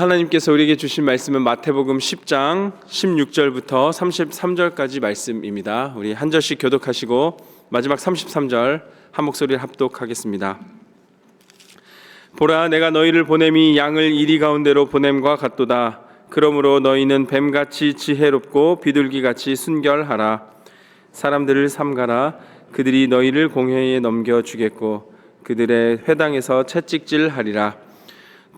하나님께서 우리에게 주신 말씀은 마태복음 10장 16절부터 33절까지 말씀입니다. 우리 한 절씩 교독하시고 마지막 33절 한 목소리를 합독하겠습니다. 보라, 내가 너희를 보냄이 양을 이리 가운데로 보냄과 같도다. 그러므로 너희는 뱀같이 지혜롭고 비둘기같이 순결하라. 사람들을 삼가라. 그들이 너희를 공회에 넘겨주겠고 그들의 회당에서 채찍질하리라.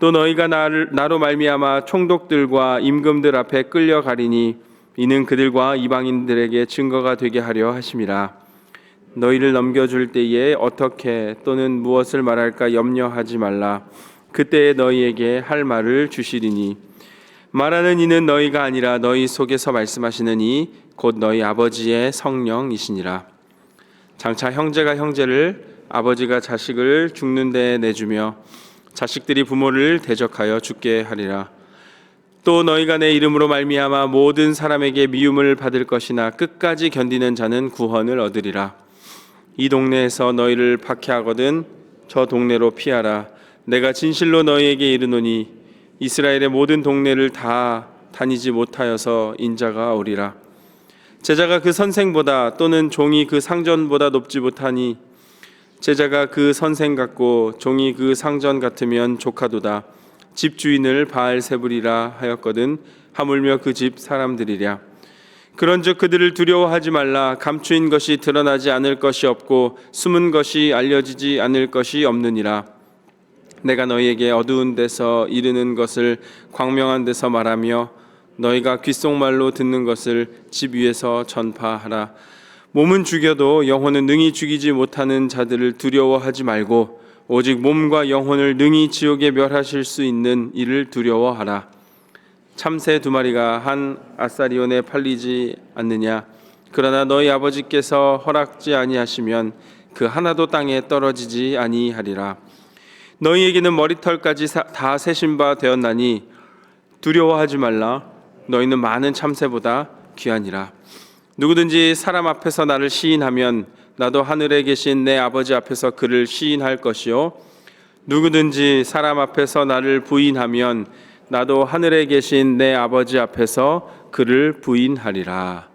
또 너희가 나로 말미암아 총독들과 임금들 앞에 끌려가리니 이는 그들과 이방인들에게 증거가 되게 하려 하심이라. 너희를 넘겨줄 때에 어떻게 또는 무엇을 말할까 염려하지 말라. 그때에 너희에게 할 말을 주시리니 말하는 이는 너희가 아니라 너희 속에서 말씀하시는 이 곧 너희 아버지의 성령이시니라. 장차 형제가 형제를 아버지가 자식을 죽는 데에 내주며 자식들이 부모를 대적하여 죽게 하리라. 또 너희가 내 이름으로 말미암아 모든 사람에게 미움을 받을 것이나 끝까지 견디는 자는 구원을 얻으리라. 이 동네에서 너희를 박해하거든 저 동네로 피하라. 내가 진실로 너희에게 이르노니 이스라엘의 모든 동네를 다 다니지 못하여서 인자가 오리라. 제자가 그 선생보다 또는 종이 그 상전보다 높지 못하니 제자가 그 선생 같고 종이 그 상전 같으면 조카도다. 집 주인을 바알세불이라 하였거든 하물며 그 집 사람들이랴. 그런즉 그들을 두려워하지 말라. 감추인 것이 드러나지 않을 것이 없고 숨은 것이 알려지지 않을 것이 없느니라. 내가 너희에게 어두운 데서 이르는 것을 광명한 데서 말하며 너희가 귓속말로 듣는 것을 집 위에서 전파하라. 몸은 죽여도 영혼은 능히 죽이지 못하는 자들을 두려워하지 말고 오직 몸과 영혼을 능히 지옥에 멸하실 수 있는 이를 두려워하라. 참새 2마리가 한 아사리온에 팔리지 않느냐? 그러나 너희 아버지께서 허락지 아니하시면 그 하나도 땅에 떨어지지 아니하리라. 너희에게는 머리털까지 다 세신 바 되었나니 두려워하지 말라. 너희는 많은 참새보다 귀하니라. 누구든지 사람 앞에서 나를 시인하면 나도 하늘에 계신 내 아버지 앞에서 그를 시인할 것이요 누구든지 사람 앞에서 나를 부인하면 나도 하늘에 계신 내 아버지 앞에서 그를 부인하리라.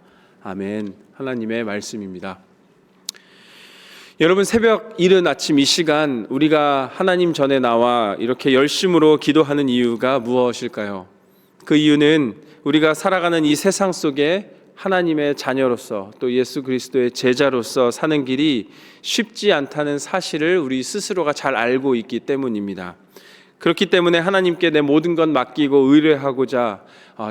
아멘. 하나님의 말씀입니다. 여러분, 새벽 이른 아침 이 시간 우리가 하나님 전에 나와 이렇게 열심으로 기도하는 이유가 무엇일까요? 그 이유는 우리가 살아가는 이 세상 속에 하나님의 자녀로서 또 예수 그리스도의 제자로서 사는 길이 쉽지 않다는 사실을 우리 스스로가 잘 알고 있기 때문입니다. 그렇기 때문에 하나님께 내 모든 것 맡기고 의뢰하고자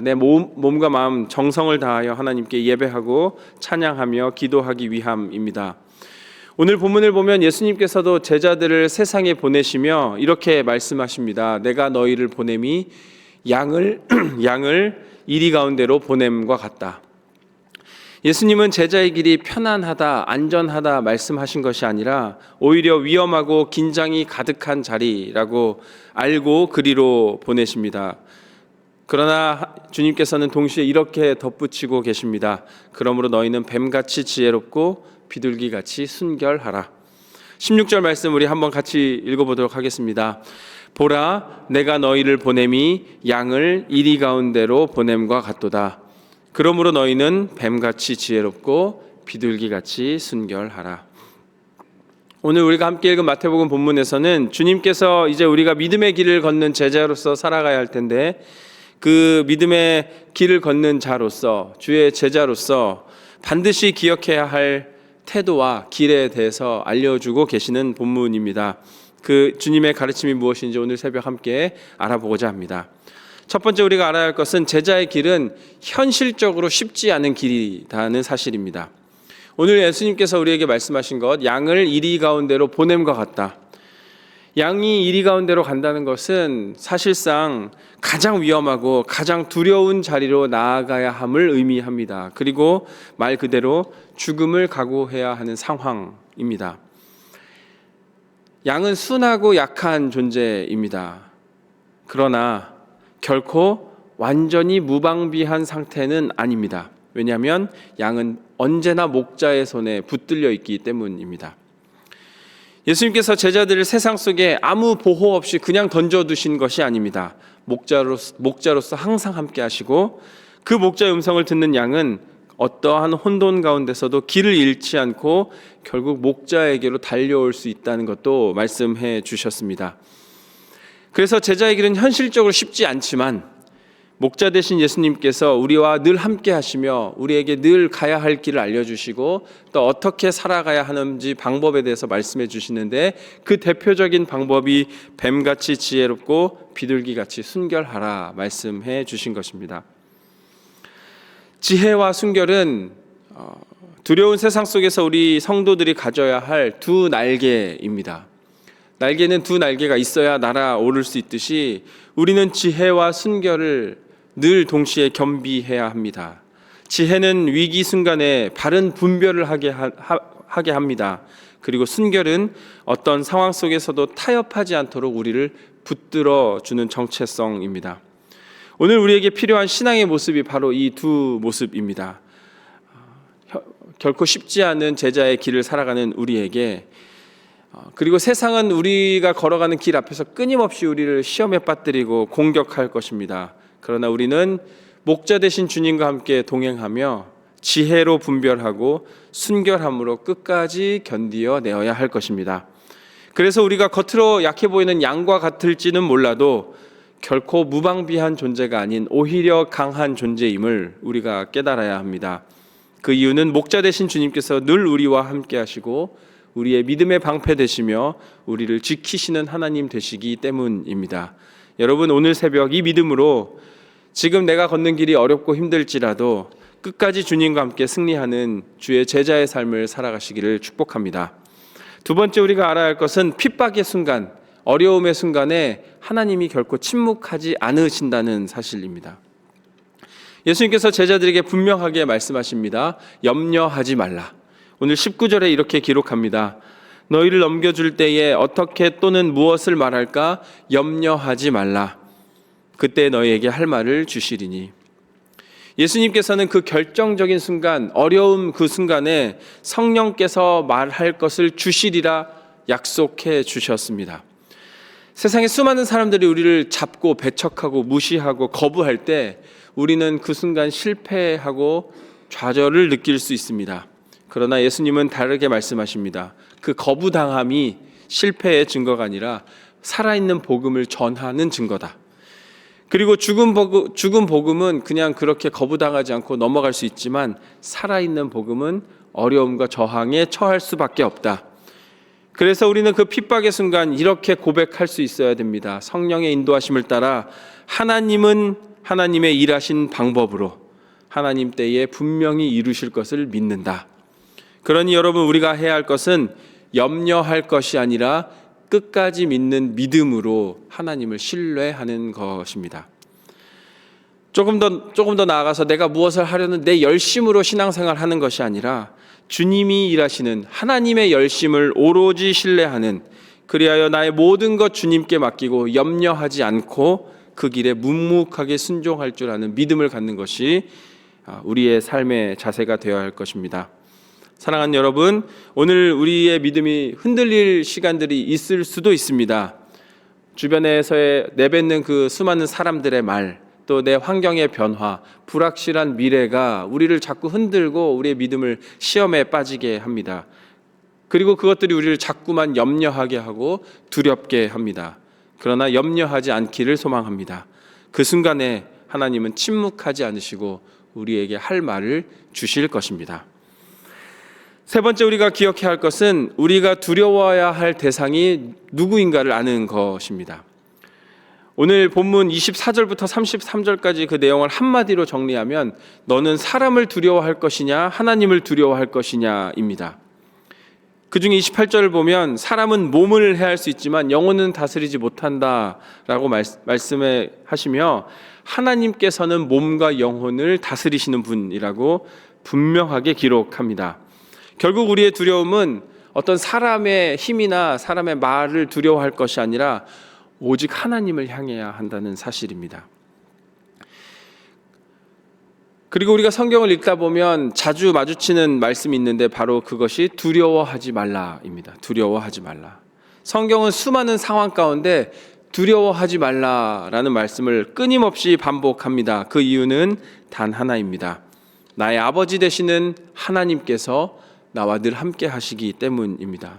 내 몸과 마음 정성을 다하여 하나님께 예배하고 찬양하며 기도하기 위함입니다. 오늘 본문을 보면 예수님께서도 제자들을 세상에 보내시며 이렇게 말씀하십니다. 내가 너희를 보냄이 양을 이리 가운데로 보냄과 같다. 예수님은 제자의 길이 편안하다, 안전하다 말씀하신 것이 아니라 오히려 위험하고 긴장이 가득한 자리라고 알고 그리로 보내십니다. 그러나 주님께서는 동시에 이렇게 덧붙이고 계십니다. 그러므로 너희는 뱀같이 지혜롭고 비둘기같이 순결하라. 16절 말씀 우리 한번 같이 읽어보도록 하겠습니다. 보라, 내가 너희를 보냄이 양을 이리 가운데로 보냄과 같도다. 그러므로 너희는 뱀같이 지혜롭고 비둘기같이 순결하라. 오늘 우리가 함께 읽은 마태복음 본문에서는 주님께서 이제 우리가 믿음의 길을 걷는 제자로서 살아가야 할 텐데 그 믿음의 길을 걷는 자로서 주의 제자로서 반드시 기억해야 할 태도와 길에 대해서 알려주고 계시는 본문입니다. 그 주님의 가르침이 무엇인지 오늘 새벽 함께 알아보고자 합니다. 첫 번째 우리가 알아야 할 것은 제자의 길은 현실적으로 쉽지 않은 길이라는 사실입니다. 오늘 예수님께서 우리에게 말씀하신 것, 양을 이리 가운데로 보냄과 같다. 양이 이리 가운데로 간다는 것은 사실상 가장 위험하고 가장 두려운 자리로 나아가야 함을 의미합니다. 그리고 말 그대로 죽음을 각오해야 하는 상황입니다. 양은 순하고 약한 존재입니다. 그러나 결코 완전히 무방비한 상태는 아닙니다. 왜냐하면 양은 언제나 목자의 손에 붙들려 있기 때문입니다. 예수님께서 제자들을 세상 속에 아무 보호 없이 그냥 던져두신 것이 아닙니다. 목자로서 항상 함께 하시고, 그 목자의 음성을 듣는 양은 어떠한 혼돈 가운데서도 길을 잃지 않고 결국 목자에게로 달려올 수 있다는 것도 말씀해 주셨습니다. 그래서 제자의 길은 현실적으로 쉽지 않지만 목자 되신 예수님께서 우리와 늘 함께 하시며 우리에게 늘 가야 할 길을 알려주시고 또 어떻게 살아가야 하는지 방법에 대해서 말씀해 주시는데, 그 대표적인 방법이 뱀같이 지혜롭고 비둘기같이 순결하라 말씀해 주신 것입니다. 지혜와 순결은 두려운 세상 속에서 우리 성도들이 가져야 할 두 날개입니다. 날개는 두 날개가 있어야 날아오를 수 있듯이 우리는 지혜와 순결을 늘 동시에 겸비해야 합니다. 지혜는 위기 순간에 바른 분별을 하게 합니다. 그리고 순결은 어떤 상황 속에서도 타협하지 않도록 우리를 붙들어 주는 정체성입니다. 오늘 우리에게 필요한 신앙의 모습이 바로 이 두 모습입니다. 결코 쉽지 않은 제자의 길을 살아가는 우리에게, 그리고 세상은 우리가 걸어가는 길 앞에서 끊임없이 우리를 시험에 빠뜨리고 공격할 것입니다. 그러나 우리는 목자 되신 주님과 함께 동행하며 지혜로 분별하고 순결함으로 끝까지 견디어 내어야 할 것입니다. 그래서 우리가 겉으로 약해 보이는 양과 같을지는 몰라도 결코 무방비한 존재가 아닌 오히려 강한 존재임을 우리가 깨달아야 합니다. 그 이유는 목자 되신 주님께서 늘 우리와 함께 하시고 우리의 믿음의 방패 되시며 우리를 지키시는 하나님 되시기 때문입니다. 여러분, 오늘 새벽 이 믿음으로 지금 내가 걷는 길이 어렵고 힘들지라도 끝까지 주님과 함께 승리하는 주의 제자의 삶을 살아가시기를 축복합니다. 두 번째, 우리가 알아야 할 것은 핍박의 순간, 어려움의 순간에 하나님이 결코 침묵하지 않으신다는 사실입니다. 예수님께서 제자들에게 분명하게 말씀하십니다. 염려하지 말라. 오늘 19절에 이렇게 기록합니다. 너희를 넘겨줄 때에 어떻게 또는 무엇을 말할까 염려하지 말라. 그때 너희에게 할 말을 주시리니. 예수님께서는 그 결정적인 순간, 어려움 그 순간에 성령께서 말할 것을 주시리라 약속해 주셨습니다. 세상에 수많은 사람들이 우리를 잡고 배척하고 무시하고 거부할 때 우리는 그 순간 실패하고 좌절을 느낄 수 있습니다. 그러나 예수님은 다르게 말씀하십니다. 그 거부당함이 실패의 증거가 아니라 살아있는 복음을 전하는 증거다. 그리고 죽은 복음은 그냥 그렇게 거부당하지 않고 넘어갈 수 있지만 살아있는 복음은 어려움과 저항에 처할 수밖에 없다. 그래서 우리는 그 핍박의 순간 이렇게 고백할 수 있어야 됩니다. 성령의 인도하심을 따라 하나님은 하나님의 일하신 방법으로 하나님 때에 분명히 이루실 것을 믿는다. 그러니 여러분, 우리가 해야 할 것은 염려할 것이 아니라 끝까지 믿는 믿음으로 하나님을 신뢰하는 것입니다. 조금 더 나아가서 내가 무엇을 하려는 내 열심으로 신앙생활 하는 것이 아니라 주님이 일하시는 하나님의 열심을 오로지 신뢰하는, 그리하여 나의 모든 것 주님께 맡기고 염려하지 않고 그 길에 묵묵하게 순종할 줄 아는 믿음을 갖는 것이 우리의 삶의 자세가 되어야 할 것입니다. 사랑하는 여러분, 오늘 우리의 믿음이 흔들릴 시간들이 있을 수도 있습니다. 주변에서 내뱉는 그 수많은 사람들의 말, 또 내 환경의 변화, 불확실한 미래가 우리를 자꾸 흔들고 우리의 믿음을 시험에 빠지게 합니다. 그리고 그것들이 우리를 자꾸만 염려하게 하고 두렵게 합니다. 그러나 염려하지 않기를 소망합니다. 그 순간에 하나님은 침묵하지 않으시고 우리에게 할 말을 주실 것입니다. 세 번째, 우리가 기억해야 할 것은 우리가 두려워해야 할 대상이 누구인가를 아는 것입니다. 오늘 본문 24절부터 33절까지 그 내용을 한마디로 정리하면 너는 사람을 두려워할 것이냐 하나님을 두려워할 것이냐입니다. 그중에 28절을 보면 사람은 몸을 해할 수 있지만 영혼은 다스리지 못한다라고 말씀을 하시며 하나님께서는 몸과 영혼을 다스리시는 분이라고 분명하게 기록합니다. 결국 우리의 두려움은 어떤 사람의 힘이나 사람의 말을 두려워할 것이 아니라 오직 하나님을 향해야 한다는 사실입니다. 그리고 우리가 성경을 읽다 보면 자주 마주치는 말씀이 있는데 바로 그것이 두려워하지 말라입니다. 두려워하지 말라. 성경은 수많은 상황 가운데 두려워하지 말라라는 말씀을 끊임없이 반복합니다. 그 이유는 단 하나입니다. 나의 아버지 되시는 하나님께서 나와 늘 함께 하시기 때문입니다.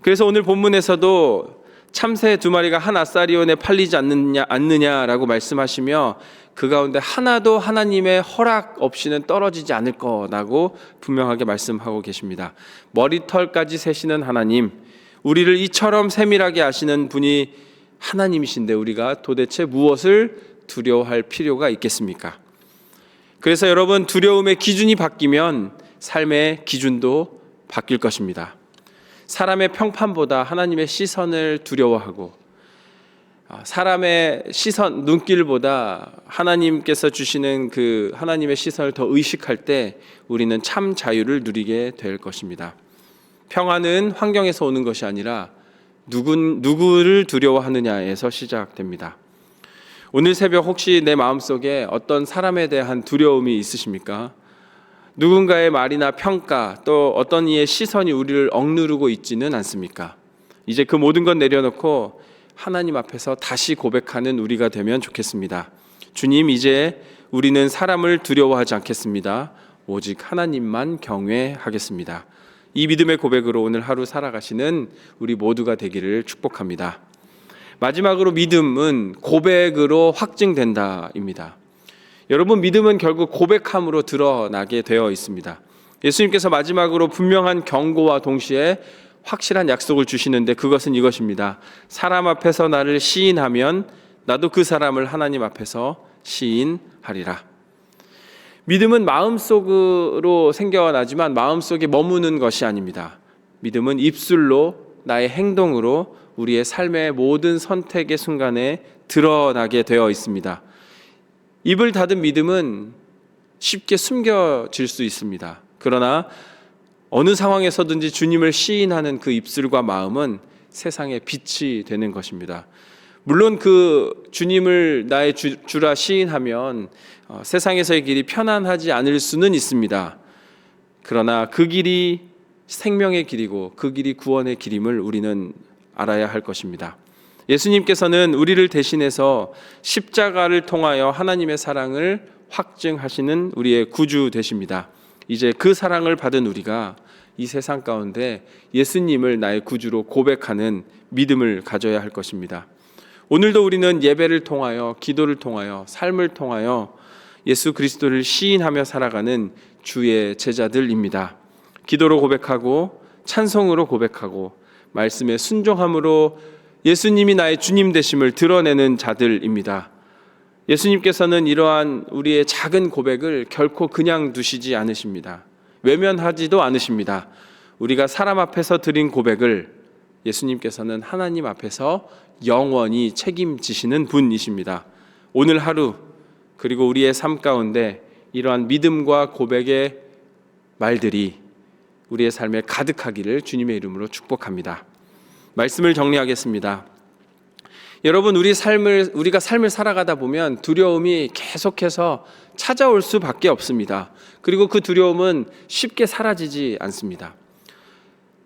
그래서 오늘 본문에서도 참새 2마리가 한 아사리온에 팔리지 않느냐라고 말씀하시며 그 가운데 하나도 하나님의 허락 없이는 떨어지지 않을 거라고 분명하게 말씀하고 계십니다. 머리털까지 세시는 하나님, 우리를 이처럼 세밀하게 아시는 분이 하나님이신데 우리가 도대체 무엇을 두려워할 필요가 있겠습니까? 그래서 여러분, 두려움의 기준이 바뀌면 삶의 기준도 바뀔 것입니다. 사람의 평판보다 하나님의 시선을 두려워하고 사람의 시선, 눈길보다 하나님께서 주시는 그 하나님의 시선을 더 의식할 때 우리는 참 자유를 누리게 될 것입니다. 평안은 환경에서 오는 것이 아니라 누구를 두려워하느냐에서 시작됩니다. 오늘 새벽 혹시 내 마음속에 어떤 사람에 대한 두려움이 있으십니까? 누군가의 말이나 평가, 또 어떤 이의 시선이 우리를 억누르고 있지는 않습니까? 이제 그 모든 것 내려놓고 하나님 앞에서 다시 고백하는 우리가 되면 좋겠습니다. 주님, 이제 우리는 사람을 두려워하지 않겠습니다. 오직 하나님만 경외하겠습니다. 이 믿음의 고백으로 오늘 하루 살아가시는 우리 모두가 되기를 축복합니다. 마지막으로 믿음은 고백으로 확증된다입니다. 여러분, 믿음은 결국 고백함으로 드러나게 되어 있습니다. 예수님께서 마지막으로 분명한 경고와 동시에 확실한 약속을 주시는데 그것은 이것입니다. 사람 앞에서 나를 시인하면 나도 그 사람을 하나님 앞에서 시인하리라. 믿음은 마음속으로 생겨나지만 마음속에 머무는 것이 아닙니다. 믿음은 입술로, 나의 행동으로 우리의 삶의 모든 선택의 순간에 드러나게 되어 있습니다. 입을 닫은 믿음은 쉽게 숨겨질 수 있습니다. 그러나 어느 상황에서든지 주님을 시인하는 그 입술과 마음은 세상의 빛이 되는 것입니다. 물론 그 주님을 나의 주라 시인하면 세상에서의 길이 편안하지 않을 수는 있습니다. 그러나 그 길이 생명의 길이고 그 길이 구원의 길임을 우리는 알아야 할 것입니다. 예수님께서는 우리를 대신해서 십자가를 통하여 하나님의 사랑을 확증하시는 우리의 구주 되십니다. 이제 그 사랑을 받은 우리가 이 세상 가운데 예수님을 나의 구주로 고백하는 믿음을 가져야 할 것입니다. 오늘도 우리는 예배를 통하여, 기도를 통하여, 삶을 통하여 예수 그리스도를 시인하며 살아가는 주의 제자들입니다. 기도로 고백하고 찬송으로 고백하고 말씀에 순종함으로 예수님이 나의 주님 되심을 드러내는 자들입니다. 예수님께서는 이러한 우리의 작은 고백을 결코 그냥 두시지 않으십니다. 외면하지도 않으십니다. 우리가 사람 앞에서 드린 고백을 예수님께서는 하나님 앞에서 영원히 책임지시는 분이십니다. 오늘 하루 그리고 우리의 삶 가운데 이러한 믿음과 고백의 말들이 우리의 삶에 가득하기를 주님의 이름으로 축복합니다. 말씀을 정리하겠습니다. 여러분, 우리가 삶을 살아가다 보면 두려움이 계속해서 찾아올 수밖에 없습니다. 그리고 그 두려움은 쉽게 사라지지 않습니다.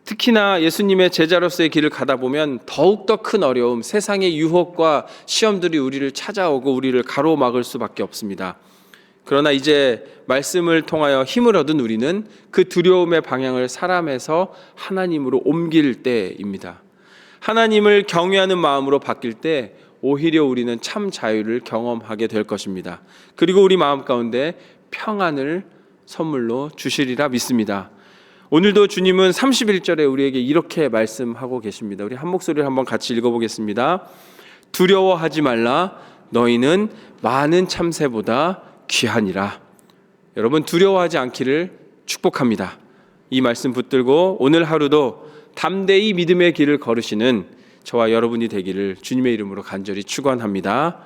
특히나 예수님의 제자로서의 길을 가다 보면 더욱더 큰 어려움, 세상의 유혹과 시험들이 우리를 찾아오고 우리를 가로막을 수밖에 없습니다. 그러나 이제 말씀을 통하여 힘을 얻은 우리는 그 두려움의 방향을 사람에서 하나님으로 옮길 때입니다. 하나님을 경외하는 마음으로 바뀔 때 오히려 우리는 참 자유를 경험하게 될 것입니다. 그리고 우리 마음 가운데 평안을 선물로 주시리라 믿습니다. 오늘도 주님은 31절에 우리에게 이렇게 말씀하고 계십니다. 우리 한 목소리를 한번 같이 읽어보겠습니다. 두려워하지 말라, 너희는 많은 참새보다 귀하니라. 여러분, 두려워하지 않기를 축복합니다. 이 말씀 붙들고 오늘 하루도 담대히 믿음의 길을 걸으시는 저와 여러분이 되기를 주님의 이름으로 간절히 축원합니다.